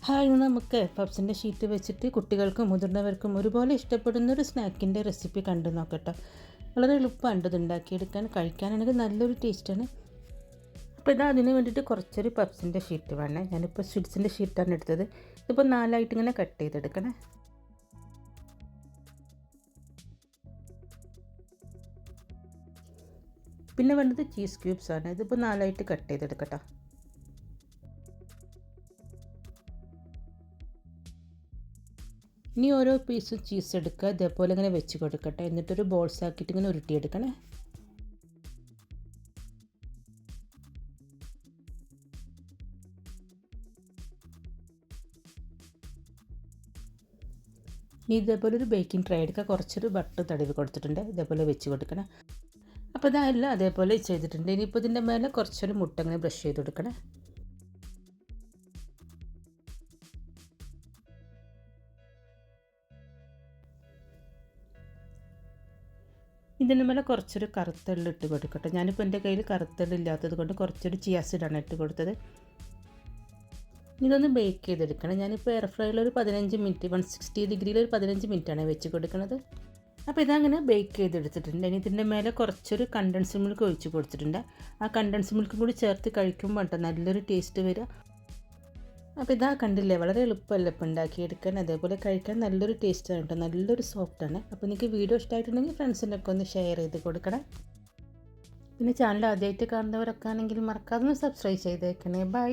Hi, ഇന്ന് നമുക്ക് പപ്സിൻ്റെ sheet വെച്ചിട്ട് കുട്ടികൾക്കും മുതിർന്നവർക്കും ഒരുപോലെ ഇഷ്ടപ്പെടുന്ന ഒരു സ്നാക്കിൻ്റെ റെസിപ്പി കണ്ടു നോക്കട്ടോ. വളരെ എളുപ്പമാണ് ഇത് ഉണ്ടാക്കിയെടുക്കാൻ, കഴിക്കാനാണെങ്കിൽ നല്ലൊരു ടേസ്റ്റാണ്. അപ്പോൾ ഇതാ അതിന് വേണ്ടിയിട്ട് കുറച്ചൊരു പപ്സിൻ്റെ ഷീറ്റ് വേണേ. ഞാനിപ്പോൾ സ്വിറ്റ്സിൻ്റെ ഷീറ്റാണ് എടുത്തത്. ഇതിപ്പോൾ 4 ഇങ്ങനെ കട്ട് ചെയ്തെടുക്കണേ. പിന്നെ വേണ്ടത് ചീസ് ക്യൂബ്സ് ആണ്. ഇതിപ്പോൾ 4 കട്ട് ചെയ്തെടുക്കട്ടോ. ഇനി ഓരോ പീസും ചീസ് എടുക്കുക, ഇതേപോലെ ഇങ്ങനെ വെച്ച് കൊടുക്കട്ടെ. എന്നിട്ടൊരു ബോൾസ് ആക്കിയിട്ട് ഇങ്ങനെ ഉരുട്ടിയെടുക്കണേ. ഇനി ഇതേപോലെ ഒരു ബേക്കിംഗ് ട്രേ എടുക്കുക, കുറച്ചൊരു ബട്ടർ തടവി കൊടുത്തിട്ടുണ്ട്, ഇതേപോലെ വെച്ച് കൊടുക്കണേ. അപ്പോൾ ഇതെല്ലാം അതേപോലെ ചെയ്തിട്ടുണ്ട്. ഇനിയിപ്പോൾ ഇതിൻ്റെ മേലെ കുറച്ചൊരു മുട്ട ഇങ്ങനെ ബ്രഷ് ചെയ്ത് കൊടുക്കണേ. ഇതിന് മേലെ കുറച്ചൊരു കറുത്തെള്ള് ഇട്ട് കൊടുക്കട്ടെ. ഞാനിപ്പോൾ എൻ്റെ കയ്യിൽ കറുത്തെള്ള് ഇല്ലാത്തത് കൊണ്ട് കുറച്ചൊരു ചിയ സീഡാണ് ഇട്ട് കൊടുത്തത്. ഇതൊന്ന് ബേക്ക് ചെയ്തെടുക്കണം. ഞാനിപ്പോൾ എയർ ഫ്രൈയിൽ ഒരു 15 മിനിറ്റ് 160 ഡിഗ്രിയിൽ ഒരു 15 മിനിറ്റാണ് വെച്ച് കൊടുക്കുന്നത്. അപ്പോൾ ഇതങ്ങനെ ബേക്ക് ചെയ്തെടുത്തിട്ടുണ്ട്. ഇനി ഇതിൻ്റെ മേലെ കുറച്ചൊരു കണ്ടൻസ് മിൽക്ക് ഒഴിച്ച് കൊടുത്തിട്ടുണ്ട്. ആ കണ്ടൻസ് മിൽക്കും കൂടി ചേർത്ത് കഴിക്കുമ്പോൾ കേട്ടോ നല്ലൊരു ടേസ്റ്റ് വരിക. അപ്പോൾ ഇതാ കണ്ടില്ലേ, വളരെ എളുപ്പമല്ല ഇപ്പം ഉണ്ടാക്കിയെടുക്കാൻ, അതേപോലെ കഴിക്കാൻ നല്ലൊരു ടേസ്റ്റാണ് കേട്ടോ, നല്ലൊരു സോഫ്റ്റാണ്. അപ്പോൾ നിങ്ങൾക്ക് വീഡിയോ ഇഷ്ടമായിട്ടുണ്ടെങ്കിൽ ഫ്രണ്ട്സിനൊക്കെ ഒന്ന് ഷെയർ ചെയ്ത് കൊടുക്കണം. പിന്നെ ചാനൽ ആദ്യമായിട്ട് കാണുന്നവരൊക്കെ ആണെങ്കിൽ മറക്കാതെ ഒന്ന് സബ്സ്ക്രൈബ് ചെയ്തേക്കണേ. ബൈ.